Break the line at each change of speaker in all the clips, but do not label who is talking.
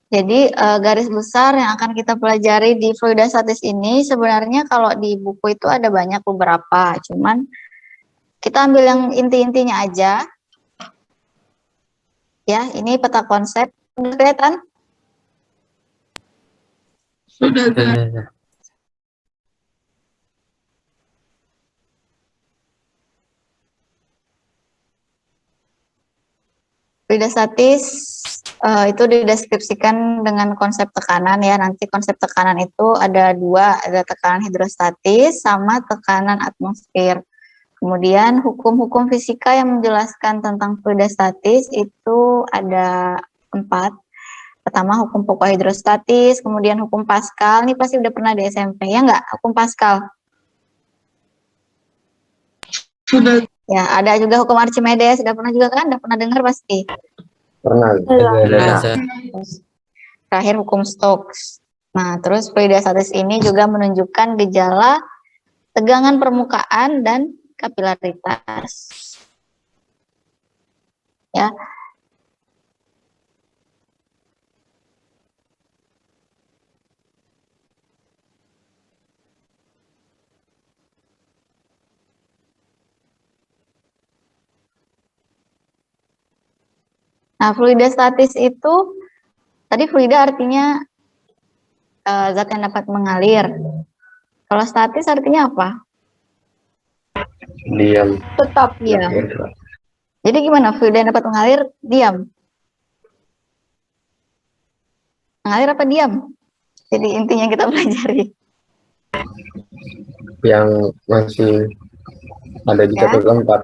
Jadi garis besar yang akan kita pelajari di fluidostatis ini sebenarnya kalau di buku itu ada banyak beberapa, cuman kita ambil yang inti-intinya aja. Ya, ini peta konsep. Udah kelihatan?
Sudah.
Fluidostatis itu dideskripsikan dengan konsep tekanan ya. Nanti konsep tekanan itu ada dua, ada tekanan hidrostatis sama tekanan atmosfer. Kemudian hukum-hukum fisika yang menjelaskan tentang fluidostatis itu ada 4. Pertama hukum pokok hidrostatis, kemudian hukum Pascal. Ini pasti udah pernah di SMP ya nggak? Hukum Pascal.
Sudah.
Ya, ada juga hukum Archimedes. Udah pernah juga kan? Udah pernah dengar pasti.
Pernah.
Terakhir hukum Stokes. Nah, terus fluidostatis ini juga menunjukkan gejala tegangan permukaan dan kapilaritas. Ya. Nah, fluidostatis itu tadi fluida artinya zat yang dapat mengalir. Kalau statis artinya apa?
Diam.
Tetap diam. Jadi gimana? Fluida yang dapat mengalir diam. Mengalir apa diam? Jadi intinya kita pelajari.
Yang masih ada di satu tempat.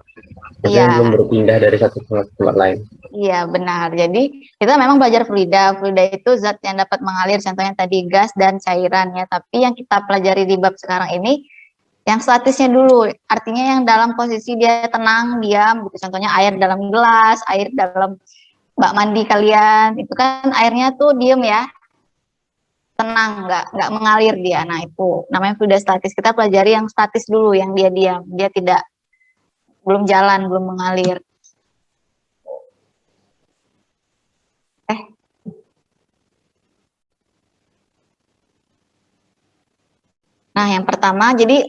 Maksudnya belum berpindah dari satu tempat ke tempat lain. Iya, benar. Jadi kita memang belajar fluida. Fluida itu zat yang dapat mengalir, contohnya tadi gas dan cairan ya. Tapi yang kita pelajari di bab sekarang ini yang statisnya dulu, artinya yang dalam posisi dia tenang, diam gitu. Contohnya air dalam gelas, air dalam bak mandi kalian, itu kan airnya tuh diem ya. Tenang, nggak mengalir dia. Nah, itu namanya fluidostatis. Kita pelajari yang statis dulu, yang dia diam, dia tidak belum jalan, belum mengalir. Nah, yang pertama, jadi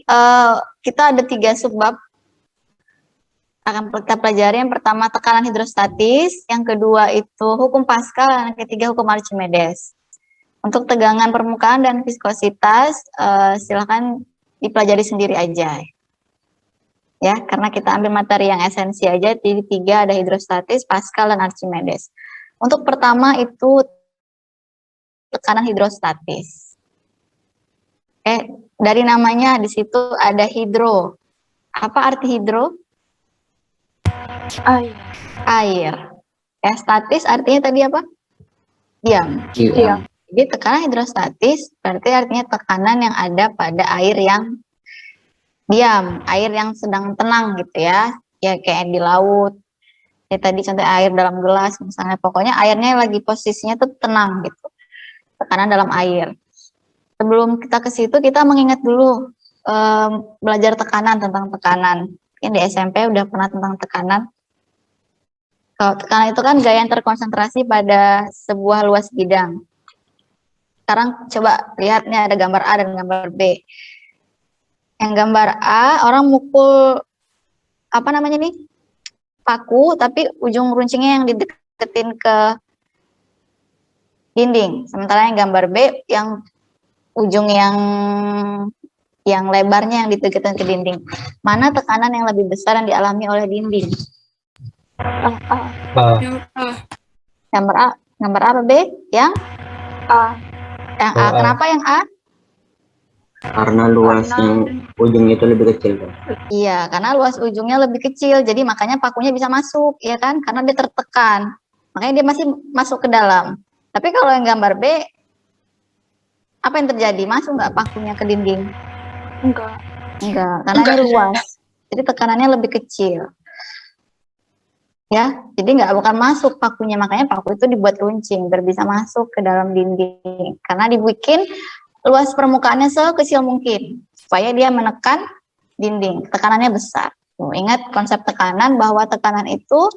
kita ada 3 subbab akan kita pelajari. Yang pertama tekanan hidrostatis, yang kedua itu hukum Pascal, dan yang ketiga hukum Archimedes. Untuk tegangan permukaan dan viskositas, silakan dipelajari sendiri aja. Ya, karena kita ambil materi yang esensi aja, di 3 ada hidrostatis, Pascal, dan Archimedes. Untuk pertama itu tekanan hidrostatis. Dari namanya di situ ada hidro. Apa arti hidro? Air. Statis artinya tadi apa? Diam. Diam.
Jadi tekanan hidrostatis berarti artinya tekanan yang ada pada air yang diam, air yang sedang tenang gitu ya. Ya kayak di laut. Ya tadi contoh air dalam gelas misalnya, pokoknya airnya lagi posisinya tuh tenang gitu. Tekanan dalam air. Sebelum kita ke situ kita mengingat dulu belajar tekanan, tentang tekanan. Mungkin di SMP udah pernah tentang tekanan. Kalau tekanan itu kan gaya yang terkonsentrasi pada sebuah luas bidang. Sekarang coba lihat nih ada gambar A dan gambar B. Yang gambar A orang mukul apa namanya nih? Paku, tapi ujung runcingnya yang dideketin ke dinding. Sementara yang gambar B yang ujung yang lebarnya yang ditekan ke dinding. Mana tekanan yang lebih besar yang dialami oleh dinding? Gambar A. Gambar A apa B? Yang A. Yang A. Kenapa yang A?
Karena luas yang ujungnya itu lebih kecil.
Iya, karena luas ujungnya lebih kecil. Jadi makanya pakunya bisa masuk, ya kan? Karena dia tertekan. Makanya dia masih masuk ke dalam. Tapi kalau yang gambar B, apa yang terjadi? Masuk nggak pakunya ke dinding? Enggak, karena ini luas. Jadi tekanannya lebih kecil. Ya, jadi bukan masuk pakunya, makanya paku itu dibuat runcing biar bisa masuk ke dalam dinding. Karena dibikin luas permukaannya sekecil mungkin supaya dia menekan dinding. Tekanannya besar. Ingat konsep tekanan bahwa tekanan itu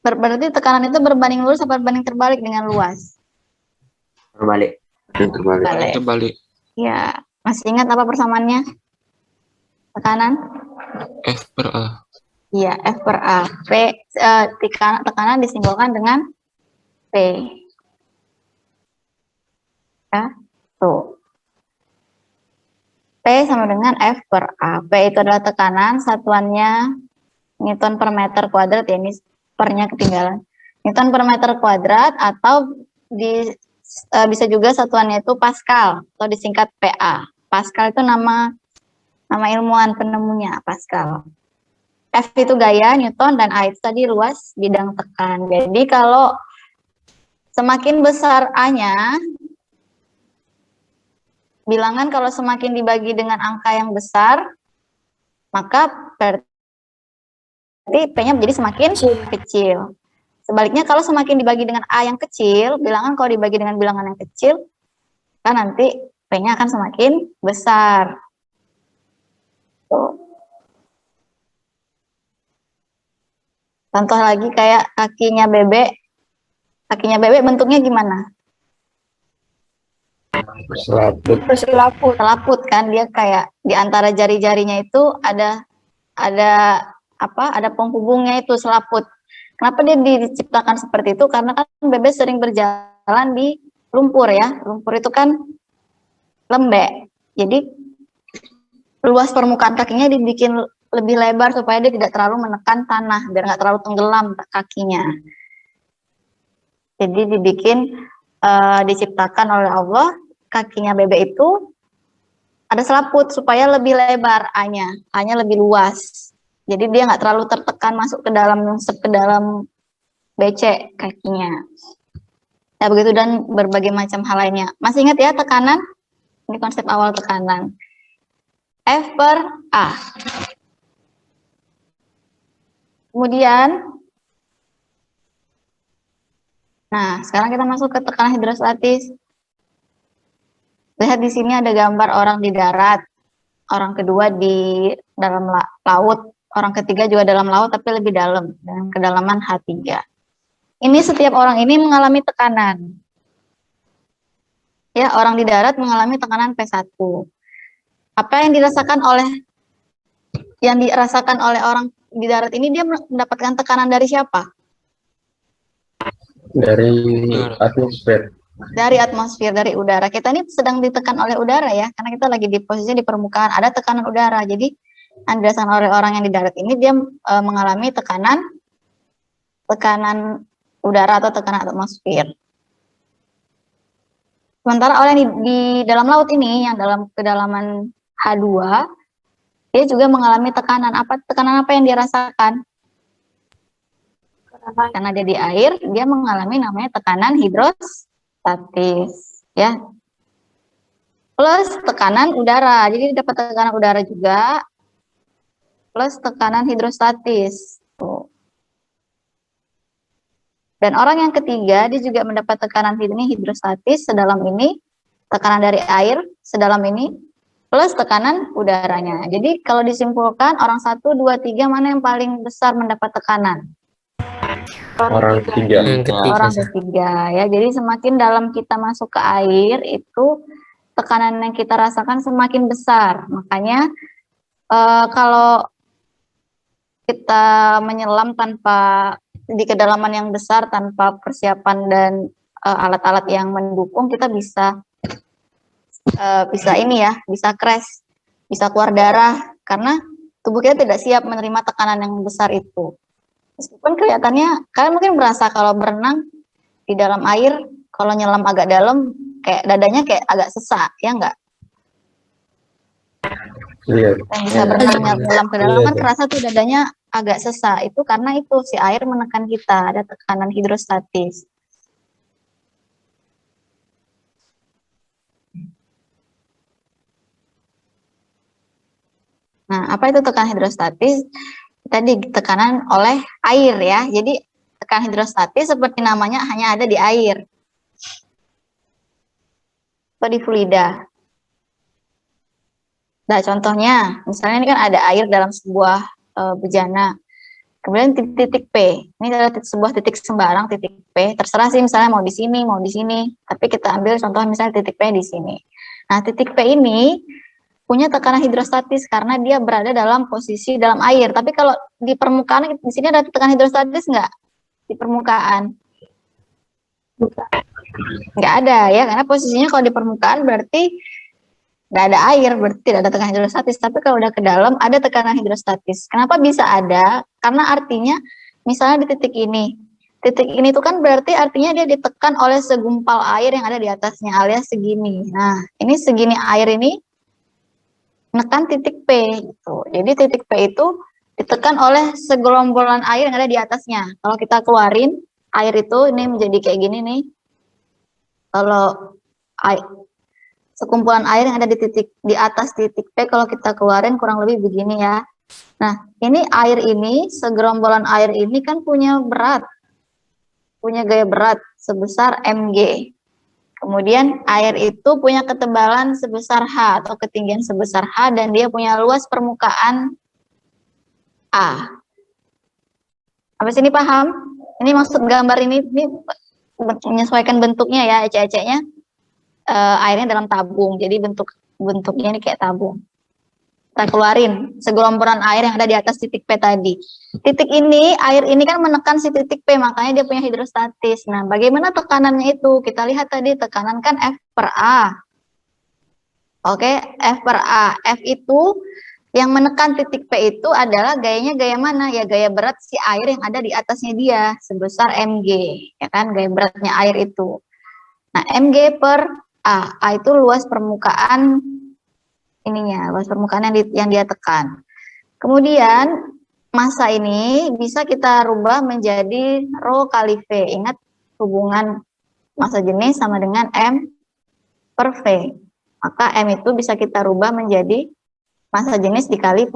Berarti tekanan itu berbanding lurus atau berbanding terbalik dengan luas?
Berbalik.
Terbalik.
Ya, masih ingat apa persamaannya? Tekanan?
F per A.
Iya, F per A. Tekanan disimbolkan dengan P. Ya, tuh. P sama dengan F per A. P itu adalah tekanan, satuannya Newton per meter kuadrat, ya, ini pernya ketinggalan. Newton per meter kuadrat, atau bisa juga satuannya itu Pascal atau disingkat PA. Pascal itu nama ilmuwan penemunya, Pascal. F itu gaya Newton dan A itu tadi luas bidang tekan. Jadi kalau semakin besar A-nya, bilangan kalau semakin dibagi dengan angka yang besar, maka berarti P-nya menjadi semakin kecil. Sebaliknya kalau semakin dibagi dengan A yang kecil, bilangan kalau dibagi dengan bilangan yang kecil, kan nanti P-nya akan semakin besar. Tuh. Contoh lagi kayak kakinya bebek. Kakinya bebek bentuknya gimana? Selaput kan, dia kayak di antara jari-jarinya itu ada penghubungnya itu selaput. Kenapa dia diciptakan seperti itu? Karena kan bebek sering berjalan di lumpur ya. Lumpur itu kan lembek. Jadi luas permukaan kakinya dibikin lebih lebar supaya dia tidak terlalu menekan tanah, biar nggak terlalu tenggelam kakinya. Jadi diciptakan oleh Allah, kakinya bebek itu ada selaput supaya lebih lebar A-nya lebih luas. Jadi dia nggak terlalu tertekan masuk ke dalam becek kakinya. Ya begitu, dan berbagai macam hal lainnya. Masih ingat ya tekanan? Ini konsep awal tekanan. F per A. Kemudian, nah sekarang kita masuk ke tekanan hidrostatis. Lihat di sini ada gambar orang di darat, orang kedua di dalam laut, orang ketiga juga dalam laut tapi lebih dalam, dengan kedalaman H3. Ini setiap orang ini mengalami tekanan. Ya, orang di darat mengalami tekanan P1. Apa yang dirasakan oleh orang di darat ini, dia mendapatkan tekanan dari siapa?
Dari atmosfer.
Dari atmosfer, dari udara. Kita ini sedang ditekan oleh udara ya, karena kita lagi di posisi di permukaan, ada tekanan udara. Jadi yang dirasakan oleh orang yang di darat ini, dia mengalami tekanan udara atau tekanan atmosfer. Sementara orang di dalam laut ini, yang dalam kedalaman H2, dia juga mengalami tekanan apa yang dia rasakan? Karena dia di air, dia mengalami namanya tekanan hidrostatis, ya. Plus tekanan udara, jadi dapat tekanan udara juga, plus tekanan hidrostatis. Tuh. Dan orang yang ketiga, dia juga mendapat tekanan hidrostatis sedalam ini, tekanan dari air sedalam ini, plus tekanan udaranya. Jadi kalau disimpulkan, orang 1, 2, 3, mana yang paling besar mendapat tekanan?
Orang ketiga.
Orang ketiga, ya. Jadi semakin dalam kita masuk ke air, itu tekanan yang kita rasakan semakin besar. Makanya kalau kita menyelam di kedalaman yang besar tanpa persiapan dan alat-alat yang mendukung, kita bisa crash, bisa keluar darah, karena tubuh kita tidak siap menerima tekanan yang besar itu. Meskipun kelihatannya, kalian mungkin berasa kalau berenang di dalam air, kalau nyelam agak dalam, kayak dadanya kayak agak sesak, ya enggak?
Iya.
Yang bisa berenang nyelam ke dalam kan kerasa tuh dadanya agak sesak. Itu karena itu si air menekan kita, ada tekanan hidrostatis. Nah, apa itu tekanan hidrostatis? Tadi tekanan oleh air ya. Jadi tekanan hidrostatis seperti namanya hanya ada di air atau di fluida. Nah, contohnya, misalnya ini kan ada air dalam sebuah bejana. Kemudian titik P, ini adalah sebuah titik sembarang, titik P, terserah sih misalnya mau di sini, tapi kita ambil contoh misalnya titik P di sini. Nah, titik P ini punya tekanan hidrostatis karena dia berada dalam posisi dalam air. Tapi kalau di permukaan, di sini ada tekanan hidrostatis nggak? Di permukaan? Nggak ada ya, karena posisinya kalau di permukaan berarti nggak ada air, berarti tidak ada tekanan hidrostatis. Tapi kalau udah ke dalam ada tekanan hidrostatis. Kenapa bisa ada? Karena artinya misalnya di titik ini tuh kan berarti artinya dia ditekan oleh segumpal air yang ada di atasnya alias segini. Nah, ini segini air ini menekan titik P gitu. Jadi titik P itu ditekan oleh segerombolan air yang ada di atasnya. Kalau kita keluarin air itu ini menjadi kayak gini nih. Kalau sekumpulan air yang ada di atas titik P kalau kita keluarin kurang lebih begini ya. Nah, ini air ini, segerombolan air ini kan punya gaya berat sebesar mg. Kemudian air itu punya ketebalan sebesar H atau ketinggian sebesar H dan dia punya luas permukaan A. Sampai sini paham? Ini maksud gambar ini menyesuaikan bentuknya ya, ecek-eceknya. Airnya dalam tabung, jadi bentuknya ini kayak tabung. Kita keluarin segelomporan air yang ada di atas titik P tadi. Titik ini, air ini kan menekan si titik P, makanya dia punya hidrostatis. Nah, bagaimana tekanannya itu? Kita lihat tadi tekanan kan F per A. Oke, F per A. F itu yang menekan titik P itu adalah gayanya gaya mana? Ya gaya berat si air yang ada di atasnya dia, sebesar mg. Ya kan, gaya beratnya air itu. Nah, mg per A itu luas permukaan ininya, luas permukaan yang dia tekan. Kemudian massa ini bisa kita rubah menjadi rho kali V. Ingat hubungan massa jenis sama dengan M per V. Maka M itu bisa kita rubah menjadi massa jenis dikali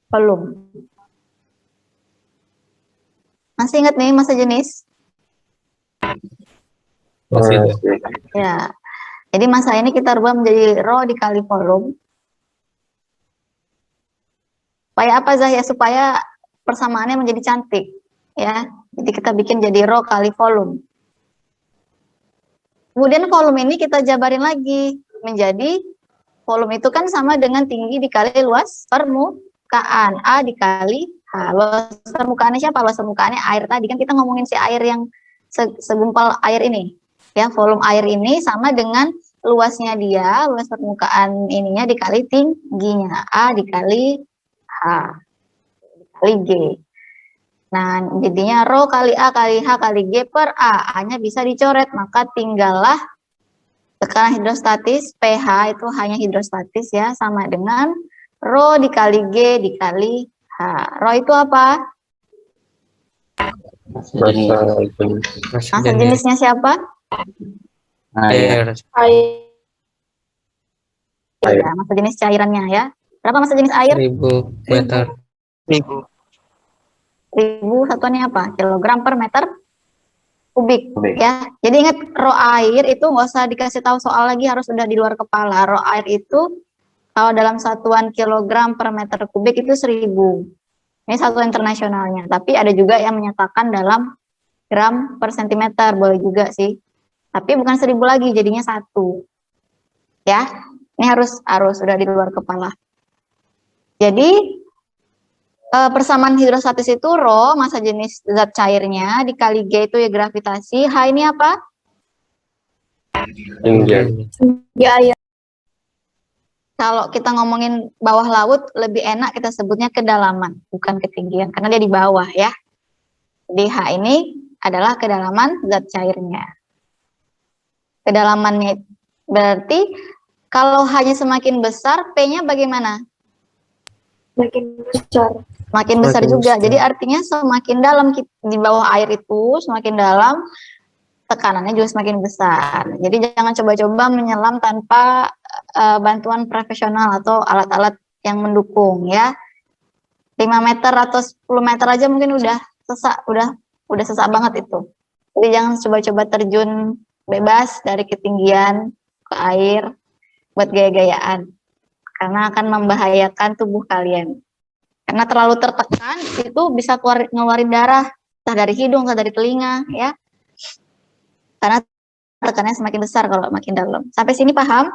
volume. Masih ingat nih massa jenis? Ya, jadi massa ini kita rubah menjadi rho dikali volume. Supaya apa Zahya? Supaya persamaannya menjadi cantik, ya. Jadi kita bikin jadi rho kali volume. Kemudian volume ini kita jabarin lagi menjadi volume itu kan sama dengan tinggi dikali luas permukaan A dikali H. Luas permukaannya siapa? Luas permukaannya air tadi kan kita ngomongin si air yang segumpal air ini. Ya, volume air ini sama dengan luasnya dia, luas permukaan ininya dikali tingginya, A dikali H, dikali G. Nah, jadinya rho kali A kali H kali G per A. A-nya bisa dicoret, maka tinggallah tekanan hidrostatis, pH itu hanya hidrostatis ya, sama dengan rho dikali G dikali H. Rho itu apa? Massa jenisnya siapa?
Air.
Ya, massa jenis cairannya ya. Berapa massa jenis air?
1000 meter.
1000.
1000 satuannya apa? Kilogram per meter kubik ya. Jadi ingat rho air itu nggak usah dikasih tahu soal lagi, harus udah di luar kepala. Rho air itu kalau dalam satuan kilogram per meter kubik itu 1000. Ini satuan internasionalnya. Tapi ada juga yang menyatakan dalam gram per sentimeter, boleh juga sih. Tapi bukan 1000 lagi, jadinya 1. Ya, ini harus udah di luar kepala. Jadi persamaan hidrostatis itu rho, massa jenis zat cairnya, dikali G itu ya gravitasi. H ini apa? Ya. Kalau kita ngomongin bawah laut, lebih enak kita sebutnya kedalaman, bukan ketinggian, karena dia di bawah ya. Jadi H ini adalah kedalaman zat cairnya. Kedalamannya berarti kalau H-nya semakin besar, P-nya bagaimana?
Makin besar.
Makin besar juga. Jadi artinya semakin dalam di bawah air itu, semakin dalam tekanannya juga semakin besar. Jadi jangan coba-coba menyelam tanpa bantuan profesional atau alat-alat yang mendukung ya. 5 meter atau 10 meter aja mungkin udah sesak, udah sesak banget itu. Jadi jangan coba-coba terjun bebas dari ketinggian ke air buat gaya-gayaan, karena akan membahayakan tubuh kalian. Karena terlalu tertekan, itu bisa ngeluarin darah, entah dari hidung, entah dari telinga, ya. Karena tekanannya semakin besar kalau makin dalam. Sampai sini paham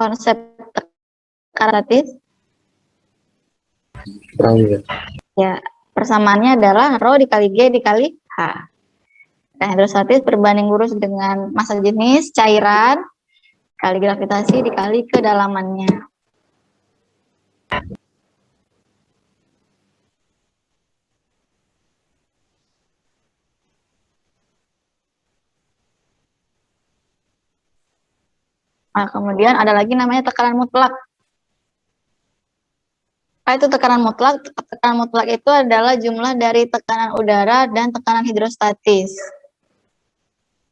konsep tekanan statis?
Kurang juga.
Ya, persamaannya adalah rho dikali G dikali H. Dan hidrostatis berbanding lurus dengan massa jenis cairan kali gravitasi dikali kedalamannya. Nah, kemudian ada lagi namanya tekanan mutlak. Apa itu tekanan mutlak? Tekanan mutlak itu adalah jumlah dari tekanan udara dan tekanan hidrostatis.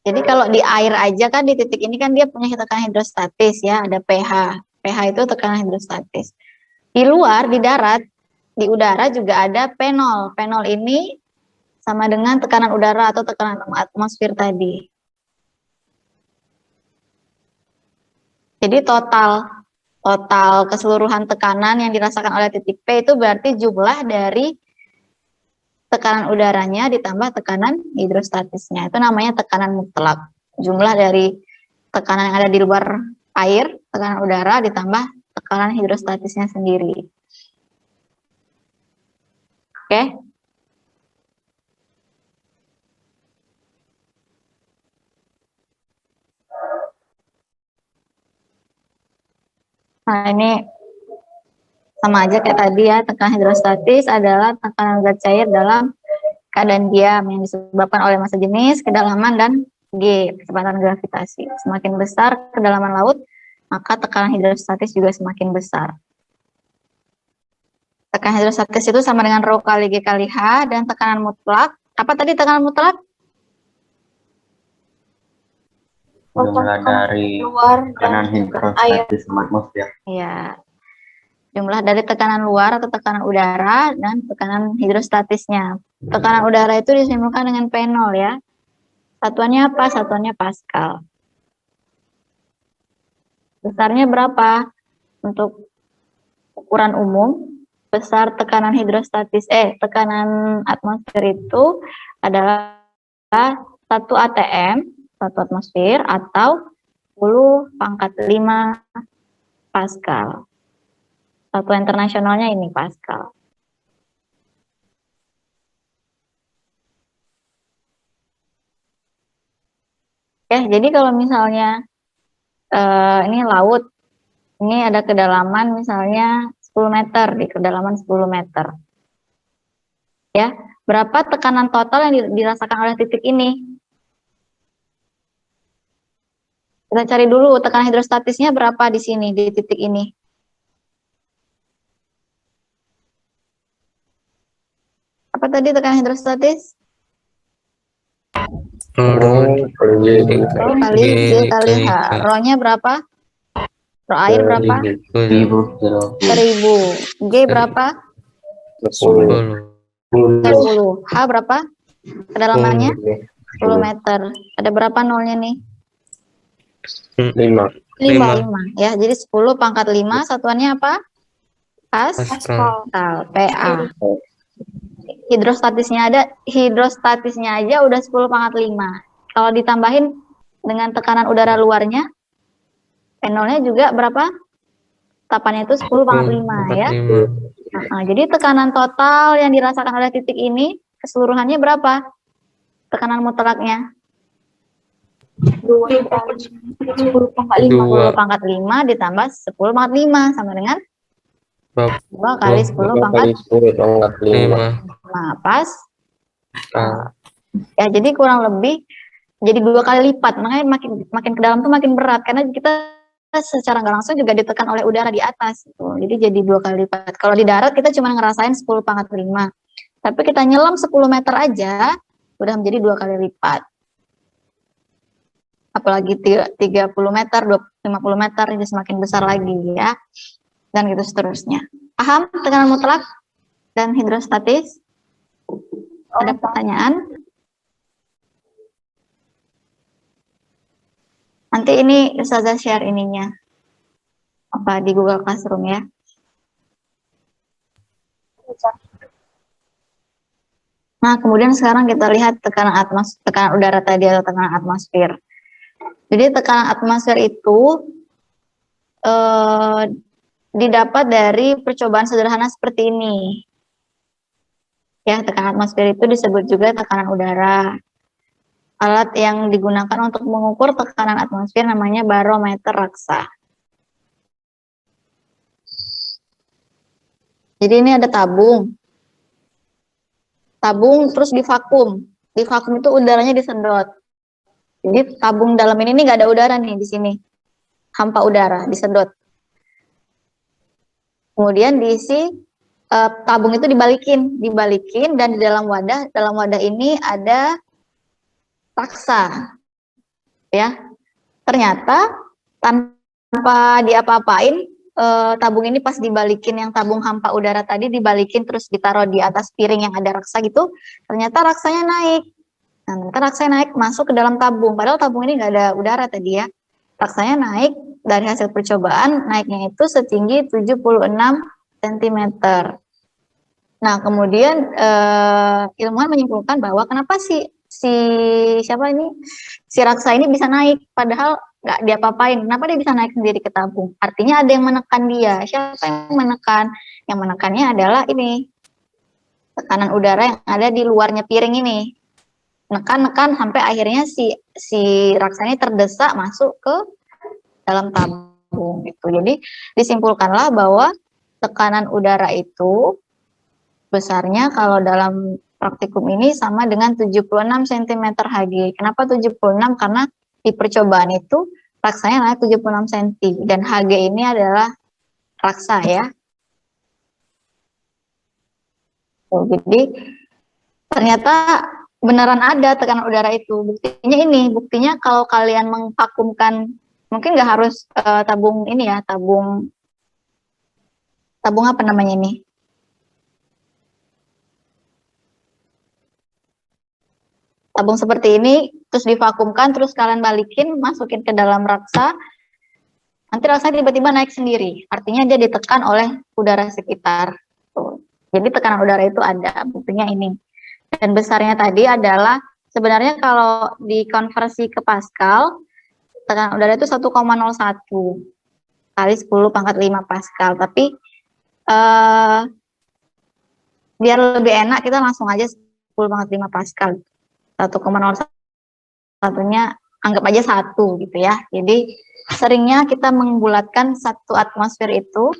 Jadi kalau di air aja kan di titik ini kan dia punya tekanan hidrostatis ya, ada pH. pH itu tekanan hidrostatis. Di luar, di darat, di udara juga ada P0. P0 ini sama dengan tekanan udara atau tekanan atmosfer tadi. Jadi total keseluruhan tekanan yang dirasakan oleh titik P itu berarti jumlah dari tekanan udaranya ditambah tekanan hidrostatisnya. Itu namanya tekanan mutlak. Jumlah dari tekanan yang ada di luar air, tekanan udara ditambah tekanan hidrostatisnya sendiri. Oke? Nah, ini sama aja kayak tadi ya, tekanan hidrostatis adalah tekanan zat cair dalam keadaan diam yang disebabkan oleh massa jenis, kedalaman, dan G, kecepatan gravitasi. Semakin besar kedalaman laut, maka tekanan hidrostatis juga semakin besar. Tekanan hidrostatis itu sama dengan rho kali G kali H, dan tekanan mutlak. Apa tadi tekanan mutlak?
Jumlah dari tekanan hidrostatis sama atmosfer.
Iya. Jumlah dari tekanan luar atau tekanan udara dan tekanan hidrostatisnya. Tekanan udara itu disimbolkan dengan P0 ya. Satuannya apa? Satuannya Pascal. Besarnya berapa? Untuk ukuran umum, besar tekanan tekanan atmosfer itu adalah 1 atm, 1 atmosfer, atau 10⁵ Pascal. Satuan internasionalnya ini Pascal. Oke, jadi kalau misalnya ini laut, ini ada kedalaman misalnya 10 meter, di kedalaman 10 meter. Ya, berapa tekanan total yang dirasakan oleh titik ini? Kita cari dulu tekanan hidrostatisnya berapa di sini, di titik ini. Apa tadi tekanan hidrostatis?
Rho
kali G kali H. Rho-nya berapa? Rho air berapa? 1000. G berapa? 10. H berapa? Kedalamannya 10 meter. Ada berapa nolnya nih?
5.
5. Ya, jadi 10⁵ satuannya apa? Pascal. PA. Hidrostatisnya aja udah 10⁵. Kalau ditambahin dengan tekanan udara luarnya, P0-nya juga berapa? Tapannya itu 10⁵ ya. Nah, jadi tekanan total yang dirasakan oleh titik ini keseluruhannya berapa? Tekanan mutlaknya 10⁵ ditambah 10⁵ sama dengan 2 kali 10⁵5. Pas. Ya, jadi kurang lebih jadi 2 kali lipat. Makanya makin ke dalam tuh makin berat karena kita secara nggak langsung juga ditekan oleh udara di atas. Gitu. Jadi 2 kali lipat. Kalau di darat kita cuma ngerasain 10⁵. Tapi kita nyelam 10 meter aja udah menjadi 2 kali lipat. Apalagi 30 meter, 50 meter itu semakin besar lagi ya. Dan gitu seterusnya. Paham tekanan mutlak dan hidrostatis? Ada pertanyaan? Nanti ini Ustazah share ininya. Apa di Google Classroom ya. Nah, kemudian sekarang kita lihat tekanan udara tadi atau tekanan atmosfer. Jadi tekanan atmosfer itu didapat dari percobaan sederhana seperti ini. Ya, tekanan atmosfer itu disebut juga tekanan udara. Alat yang digunakan untuk mengukur tekanan atmosfer namanya barometer raksa. Jadi ini ada tabung. Tabung terus divakum. Di vakum itu udaranya disedot. Jadi tabung dalam ini nggak ada udara nih di sini. Hampa udara disedot. Kemudian diisi tabung itu dibalikin dan di dalam wadah ini ada raksa. Ya. Ternyata tanpa diapa-apain tabung ini pas dibalikin, yang tabung hampa udara tadi dibalikin terus ditaruh di atas piring yang ada raksa gitu, ternyata raksanya naik. Nah, ternyata raksanya naik masuk ke dalam tabung, padahal tabung ini nggak ada udara tadi ya. Raksanya naik dari hasil percobaan, naiknya itu setinggi 76 cm. Nah, kemudian ilmuwan menyimpulkan bahwa kenapa si raksa ini bisa naik padahal nggak diapa-apain. Kenapa dia bisa naik sendiri ke tabung? Artinya ada yang menekan dia. Siapa yang menekan? Yang menekannya adalah ini, tekanan udara yang ada di luarnya piring ini. Nekan sampai akhirnya si raksa ini terdesak masuk ke dalam tabung. Gitu. Jadi disimpulkanlah bahwa tekanan udara itu besarnya kalau dalam praktikum ini sama dengan 76 cm Hg. Kenapa 76? Karena di percobaan itu raksanya naik 76 cm dan Hg ini adalah raksa ya. Jadi ternyata beneran ada tekanan udara itu. Buktinya kalau kalian mengvakumkan, mungkin nggak harus tabung ini ya, tabung apa namanya ini? Tabung seperti ini, terus divakumkan, terus kalian balikin, masukin ke dalam raksa, nanti raksanya tiba-tiba naik sendiri. Artinya dia ditekan oleh udara sekitar. Tuh. Jadi tekanan udara itu ada, buktinya ini. Dan besarnya tadi adalah, sebenarnya kalau dikonversi ke Pascal, tekanan udara itu 1,01 kali 10 pangkat 5 Pascal. Tapi biar lebih enak, kita langsung aja 10 pangkat 5 Pascal. 1,01-nya anggap aja 1 gitu ya. Jadi seringnya kita membulatkan satu atmosfer itu,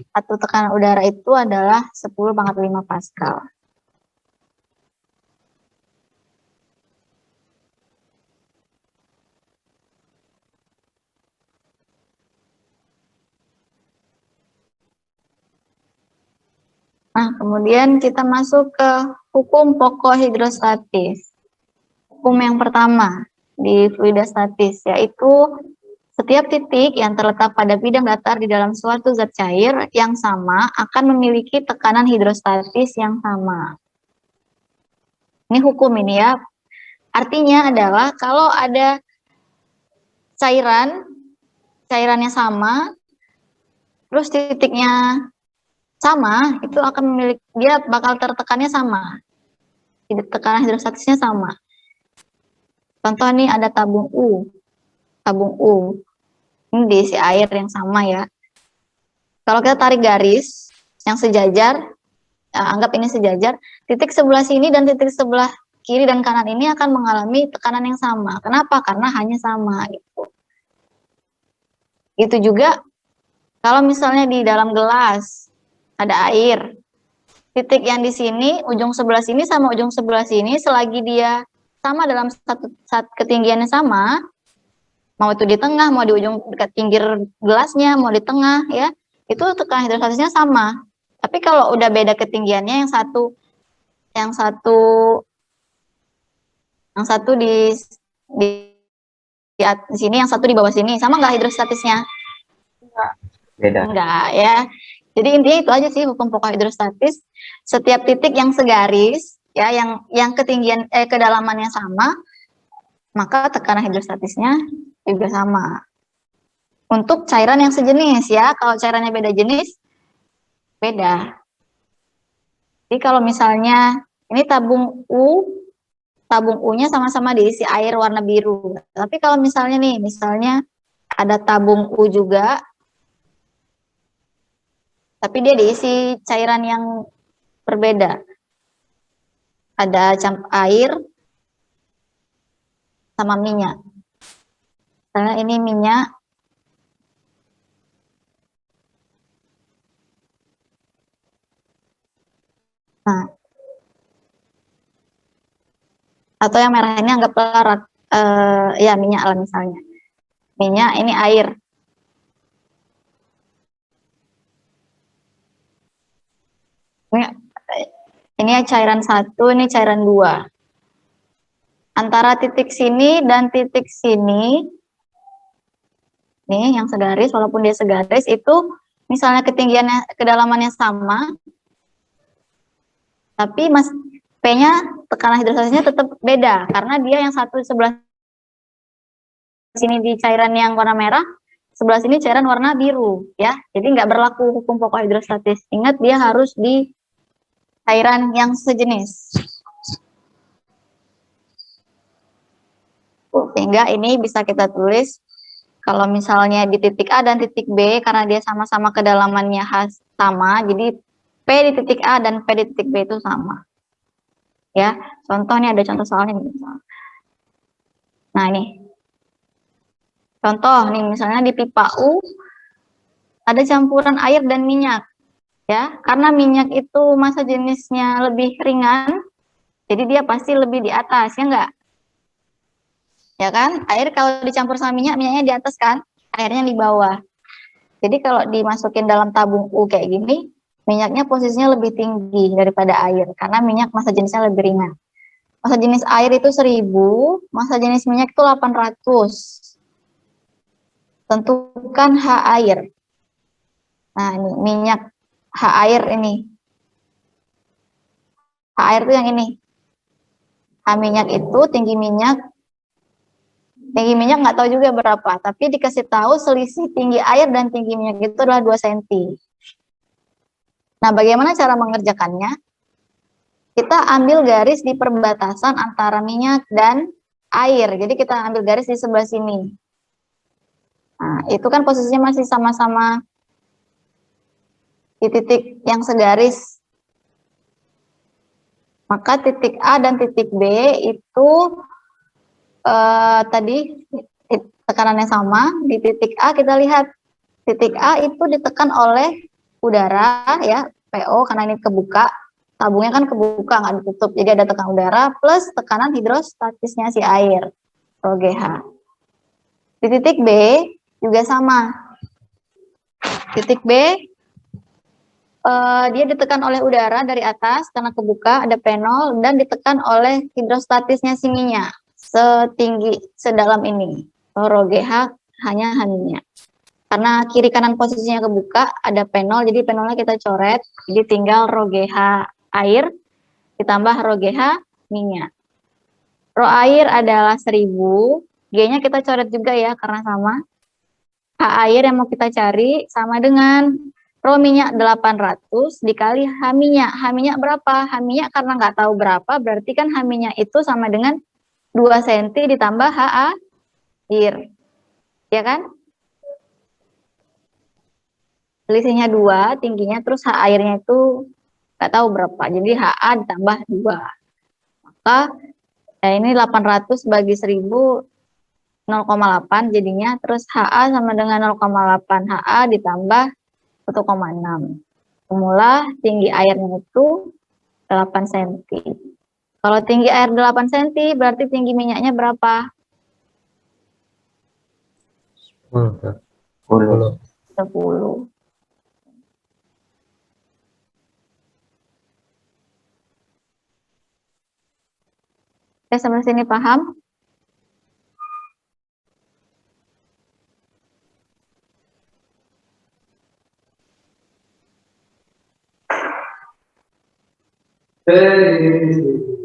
satu tekanan udara itu adalah 10 pangkat 5 Pascal. Nah, kemudian kita masuk ke hukum pokok hidrostatis. Hukum yang pertama di fluidostatis, yaitu setiap titik yang terletak pada bidang datar di dalam suatu zat cair yang sama akan memiliki tekanan hidrostatis yang sama. Ini hukum ini ya. Artinya adalah kalau ada cairannya sama, terus titiknya sama, itu akan memiliki, dia bakal tertekannya sama. Tekanan hidrostatisnya sama. Contoh nih ada tabung U. Ini diisi air yang sama ya. Kalau kita tarik garis yang sejajar, anggap ini sejajar, titik sebelah sini dan titik sebelah kiri dan kanan ini akan mengalami tekanan yang sama. Kenapa? Karena hanya sama gitu. Itu juga kalau misalnya di dalam gelas ada air, titik yang di sini, ujung sebelah sini sama ujung sebelah sini, selagi dia sama dalam satu ketinggiannya sama, mau itu di tengah, mau di ujung dekat pinggir gelasnya, mau di tengah ya, itu tekanan hidrostatisnya sama. Tapi kalau udah beda ketinggiannya, yang satu di sini, yang satu di bawah sini, sama nggak hidrostatisnya?
Beda.
Enggak ya. Jadi intinya itu aja sih hukum pokok hidrostatis. Setiap titik yang segaris ya, yang ketinggian kedalamannya sama, maka tekanan hidrostatisnya juga sama. Untuk cairan yang sejenis ya, kalau cairannya beda jenis, beda. Jadi kalau misalnya ini tabung U-nya sama-sama diisi air warna biru. Tapi kalau misalnya nih, misalnya ada tabung U juga, tapi dia diisi cairan yang berbeda. Ada air sama minyak. Misalnya ini minyak. Nah, atau yang merah ini anggaplah ya minyak lah misalnya. Minyak ini air. Ini cairan 1, ini cairan 2. Antara titik sini dan titik sini, nih yang segaris, walaupun dia segaris, itu misalnya ketinggiannya, kedalamannya sama, tapi P-nya, tekanan hidrostatisnya tetap beda, karena dia yang satu sebelah sini di cairan yang warna merah, sebelah sini cairan warna biru, ya. Jadi nggak berlaku hukum pokok hidrostatis. Ingat, dia harus di cairan yang sejenis. Sehingga ini bisa kita tulis kalau misalnya di titik A dan titik B, karena dia sama-sama kedalamannya sama, jadi P di titik A dan P di titik B itu sama. Ya, contoh nih, ada contoh soalnya nih. Nah ini, contoh nih, misalnya di pipa U ada campuran air dan minyak. Ya, karena minyak itu massa jenisnya lebih ringan, jadi dia pasti lebih di atas, ya enggak? Ya kan, air kalau dicampur sama minyak, minyaknya di atas kan, airnya di bawah. Jadi kalau dimasukin dalam tabung U kayak gini, minyaknya posisinya lebih tinggi daripada air, karena minyak massa jenisnya lebih ringan. Massa jenis air itu 1000, massa jenis minyak itu 800. Tentukan H air. Nah ini minyak H air ini. H air itu yang ini. H minyak itu tinggi minyak nggak tahu juga berapa, tapi dikasih tahu selisih tinggi air dan tinggi minyak itu adalah 2 cm. Nah, bagaimana cara mengerjakannya? Kita ambil garis di perbatasan antara minyak dan air. Jadi kita ambil garis di sebelah sini. Nah, itu kan posisinya masih sama-sama di titik yang segaris. Maka titik A dan titik B itu tadi tekanannya sama. Di titik A kita lihat titik A itu ditekan oleh udara ya, PO, karena ini kebuka, tabungnya kan kebuka nggak ditutup, jadi ada tekanan udara plus tekanan hidrostatisnya si air, rho GH. Di titik B juga sama. Titik B dia ditekan oleh udara dari atas karena kebuka, ada P0, dan ditekan oleh hidrostatisnya si minyak setinggi sedalam ini, rho GH hanya hanya. Karena kiri kanan posisinya kebuka, ada P0, jadi P0-nya kita coret, jadi tinggal rho GH air ditambah rho GH minyak. Rho air adalah 1000, G-nya kita coret juga ya karena sama. H air yang mau kita cari sama dengan rho minyak 800 dikali H minyak. H minyak berapa? H minyak karena nggak tahu berapa, berarti kan H minyak itu sama dengan 2 cm ditambah H air. Ya kan? Selisihnya 2, tingginya, terus H airnya itu nggak tahu berapa. Jadi HA ditambah 2. Maka ini 800 bagi 1000, 0,8 jadinya, terus HA sama dengan 0,8 HA ditambah 1,6. Semula tinggi airnya itu 8 cm. Kalau tinggi air 8 cm, berarti tinggi minyaknya berapa?
10.
10. Oke, sampai sini paham?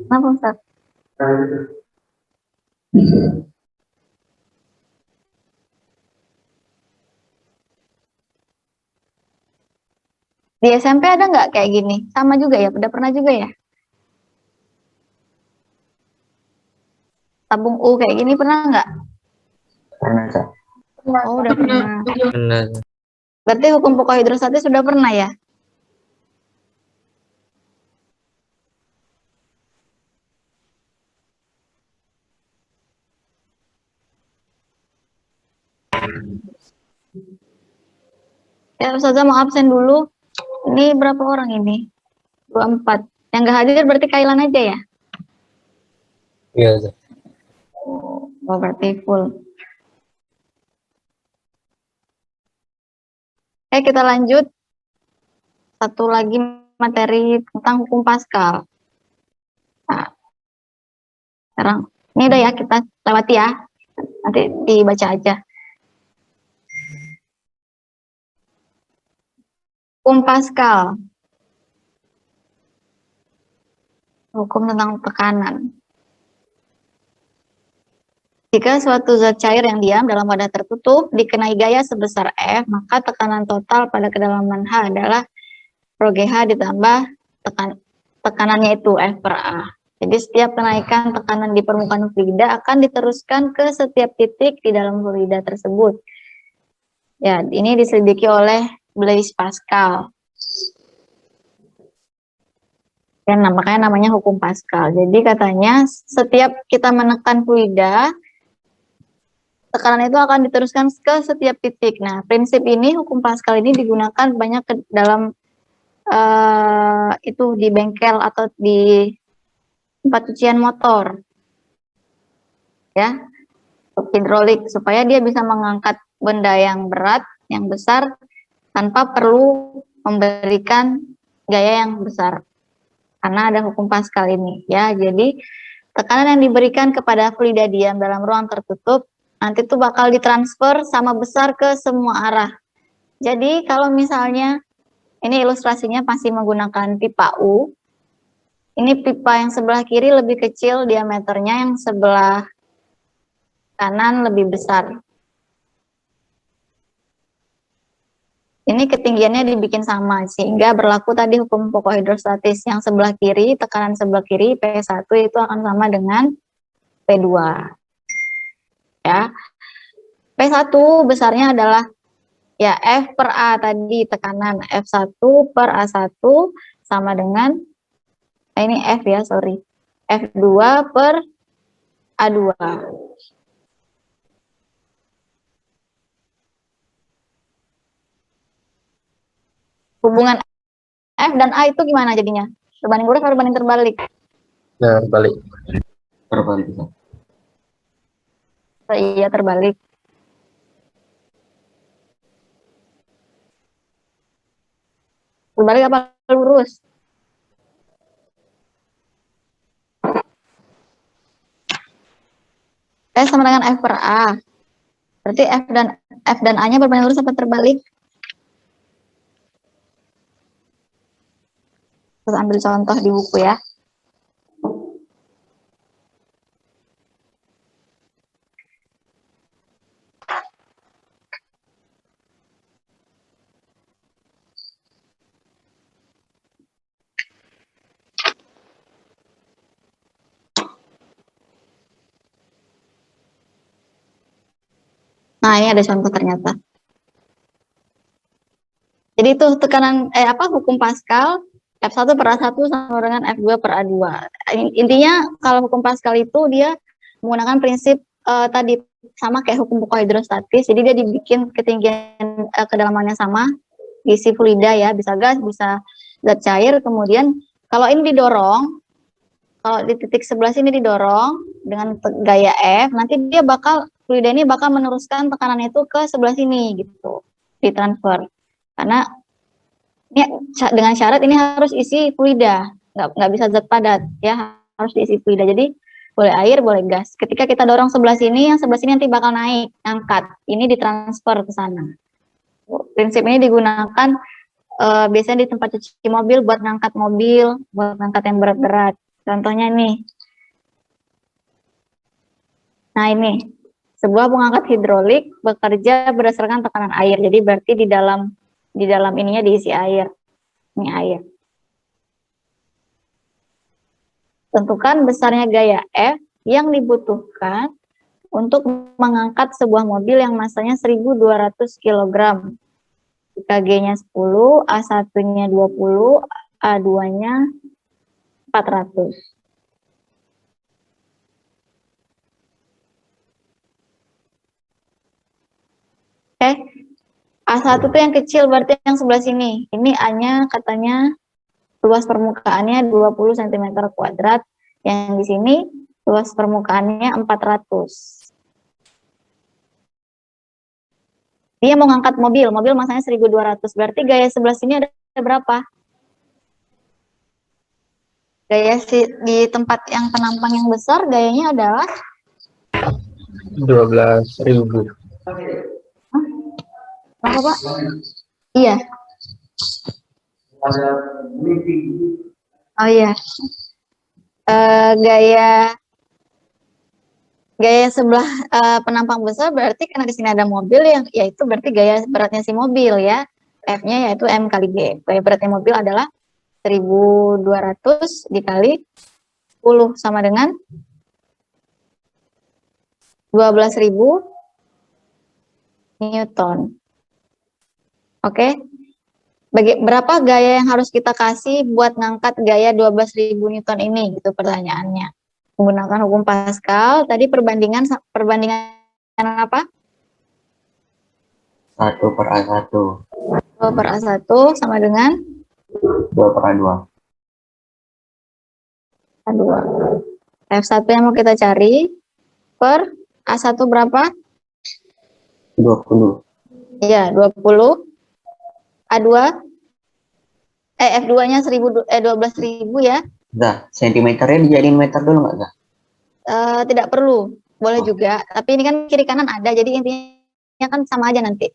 Kenapa, Ustaz? Di SMP ada nggak kayak gini? Sama juga ya, udah pernah juga ya? Tabung U kayak gini pernah nggak?
Pernah, Kak.
Oh, udah pernah.
Benar.
Berarti hukum pokok hidrostatis sudah pernah ya? Ya, Ustazah mau absen dulu. Ini berapa orang ini? 24. Yang nggak hadir berarti Kailan aja ya?
Iya, Ustaz.
Oh, berarti full. Oke, kita lanjut. Satu lagi materi tentang hukum Pascal. Nah, sekarang ini udah ya, kita lewati ya. Nanti dibaca aja. Hukum Pascal. Hukum tentang tekanan. Jika suatu zat cair yang diam dalam wadah tertutup dikenai gaya sebesar F, maka tekanan total pada kedalaman H adalah Rho GH ditambah tekanannya itu F per A. Jadi setiap kenaikan tekanan di permukaan fluida akan diteruskan ke setiap titik di dalam fluida tersebut. Ya, ini diselidiki oleh Blaise Pascal. Ya, makanya namanya hukum Pascal. Jadi katanya setiap kita menekan fluida, tekanan itu akan diteruskan ke setiap titik. Nah, prinsip ini, hukum Pascal ini digunakan banyak ke dalam itu di bengkel atau di tempat cucian motor, ya, hidrolik, supaya dia bisa mengangkat benda yang berat, yang besar, tanpa perlu memberikan gaya yang besar. Karena ada hukum Pascal ini, ya. Jadi tekanan yang diberikan kepada fluida diam dalam ruang tertutup nanti tuh bakal ditransfer sama besar ke semua arah. Jadi kalau misalnya ini ilustrasinya masih menggunakan pipa U. Ini pipa yang sebelah kiri lebih kecil diameternya, yang sebelah kanan lebih besar. Ini ketinggiannya dibikin sama, sehingga berlaku tadi hukum pokok hidrostatis. Yang sebelah kiri, tekanan sebelah kiri P1 itu akan sama dengan P2. Ya, P1 besarnya adalah ya F per A tadi, tekanan F1 per A1 sama dengan, ini F ya, sorry, F2 per A2. Hubungan F dan A itu gimana jadinya? Berbanding lurus atau berbanding terbalik?
Nah, balik.
Terbalik, Kak.
Oh, iya, terbalik. Terbalik apa lurus? S sama dengan F per A. Berarti F dan A-nya berbanding lurus apa terbalik? Terus ambil contoh di buku ya. Nah, ini ada contoh ternyata. Jadi itu tekanan hukum Pascal F1 per A1 sama dengan F2 per A2. Intinya kalau hukum Pascal itu dia menggunakan prinsip tadi sama kayak hukum pokok hidrostatis. Jadi dia dibikin ketinggian kedalamannya sama, isi fluida ya, bisa gas, bisa zat cair. Kemudian kalau ini didorong, kalau di titik sebelah sini didorong dengan gaya F, nanti dia fluida ini bakal meneruskan tekanan itu ke sebelah sini gitu, ditransfer. Karena ini dengan syarat ini harus isi fluida, nggak bisa zat padat ya, harus diisi fluida. Jadi boleh air, boleh gas. Ketika kita dorong sebelah sini, yang sebelah sini nanti bakal naik, angkat. Ini ditransfer ke sana. Prinsip ini digunakan biasanya di tempat cuci mobil buat ngangkat mobil, buat ngangkat yang berat-berat. Contohnya nih. Nah ini, sebuah pengangkat hidrolik bekerja berdasarkan tekanan air. Jadi berarti di dalam ininya diisi air. Ini air. Tentukan besarnya gaya F yang dibutuhkan untuk mengangkat sebuah mobil yang masanya 1.200 kg. Jika G-nya 10, A1-nya 20, A2-nya 400. Oke, A1 itu yang kecil, berarti yang sebelah sini. Ini A-nya katanya luas permukaannya 20 cm kuadrat. Yang di sini luas permukaannya 400. Dia mau ngangkat mobil masanya 1.200. Berarti gaya sebelah sini ada berapa? Gaya di tempat yang penampang yang besar, gayanya adalah
12.000.
Apa, Pak? Iya. Oh iya. Gaya sebelah penampang besar berarti karena di sini ada mobil yang yaitu berarti gaya beratnya si mobil ya. F-nya yaitu M kali G. Gaya beratnya mobil adalah 1.200 dikali 10 sama dengan 12.000 Newton. Oke. Berapa gaya yang harus kita kasih buat ngangkat gaya 12.000 Newton ini? Gitu pertanyaannya. Menggunakan hukum Pascal, tadi perbandingan apa?
1 per A1.
2 per A1 sama dengan
2 per A2.
A2. F1 yang mau kita cari per A1 berapa?
20.
Iya, 20. A2 F2-nya 12.000 ya.
Zah, sentimeternya dijadiin meter dulu nggak, Zah?
Tidak perlu, boleh juga. Tapi ini kan kiri kanan ada, jadi intinya kan sama aja nanti.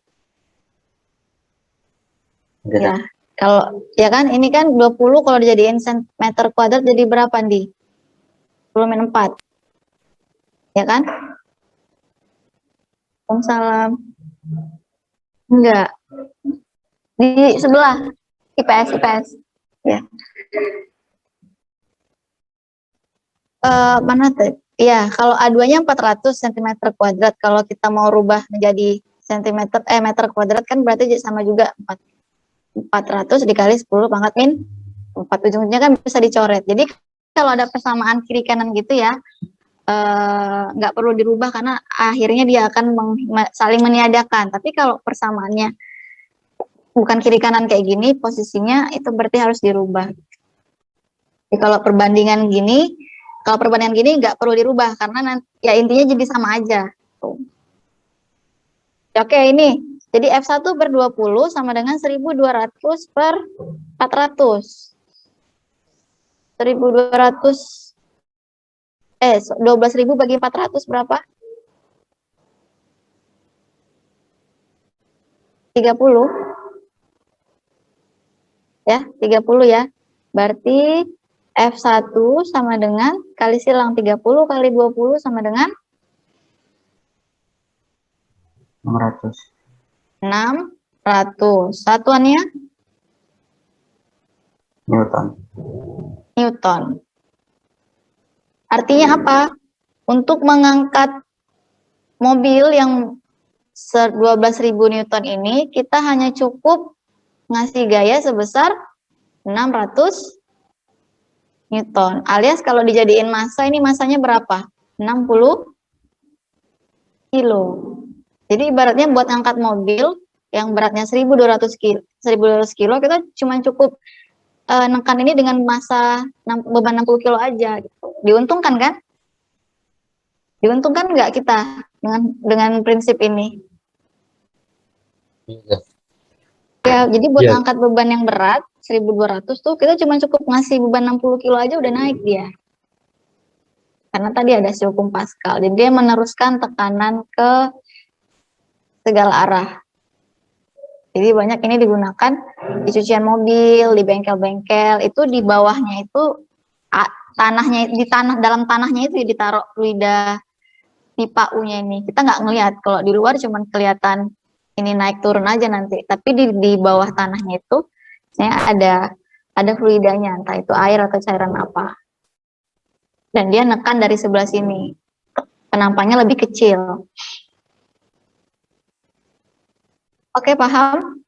Gitu.
Ya, kalau ya kan ini kan 20 kalau dijadiin meter kuadrat jadi berapa nih? 10 - 4. Ya kan? Waalaikumsalam. Enggak. Di sebelah IPS. Ya. Mana tuh? Iya, kalau A2-nya 400 cm kuadrat. Kalau kita mau rubah menjadi meter kuadrat kan berarti sama juga 400 dikali 10 pangkat min 4, ujung-ujungnya kan bisa dicoret. Jadi kalau ada persamaan kiri kanan gitu ya, nggak perlu dirubah karena akhirnya dia akan saling meniadakan. Tapi kalau persamaannya bukan kiri kanan kayak gini, posisinya itu berarti harus dirubah. Jadi kalau perbandingan gini nggak perlu dirubah karena nanti, ya intinya jadi sama aja. Tuh. Oke, ini. Jadi F1 per 20 sama dengan 1.200 per 400. 1.200 12.000 bagi 400 berapa? 30. Ya, 30 ya. Berarti F1 sama dengan kali silang 30 kali 20 sama dengan
600.
600. Satuannya? Newton. Artinya apa? Untuk mengangkat mobil yang 12.000 Newton ini, kita hanya cukup ngasih gaya sebesar 600 Newton. Alias kalau dijadiin massa, ini massanya berapa? 60 kilo. Jadi ibaratnya buat ngangkat mobil yang beratnya 1.200 kilo, kita cuma cukup nengkan ini dengan massa beban 60 kilo aja. Gitu. Diuntungkan kan? Diuntungkan nggak kita dengan prinsip ini?
Iya.
Ya, jadi buat
Iya.
angkat beban yang berat 1.200 tuh kita cuma cukup ngasih beban 60 kilo aja udah naik dia. Karena tadi ada si hukum Pascal. Jadi dia meneruskan tekanan ke segala arah. Jadi banyak ini digunakan di cucian mobil, di bengkel-bengkel, itu di bawahnya itu tanahnya, dalam tanahnya itu ditaruh fluida pipa U-nya ini. Kita nggak ngelihat, kalau di luar cuman kelihatan ini naik turun aja nanti, tapi di bawah tanahnya itu Misalnya ada fluidanya, entah itu air atau cairan apa. Dan dia nekan dari sebelah sini. Penampangnya lebih kecil. Oke, paham?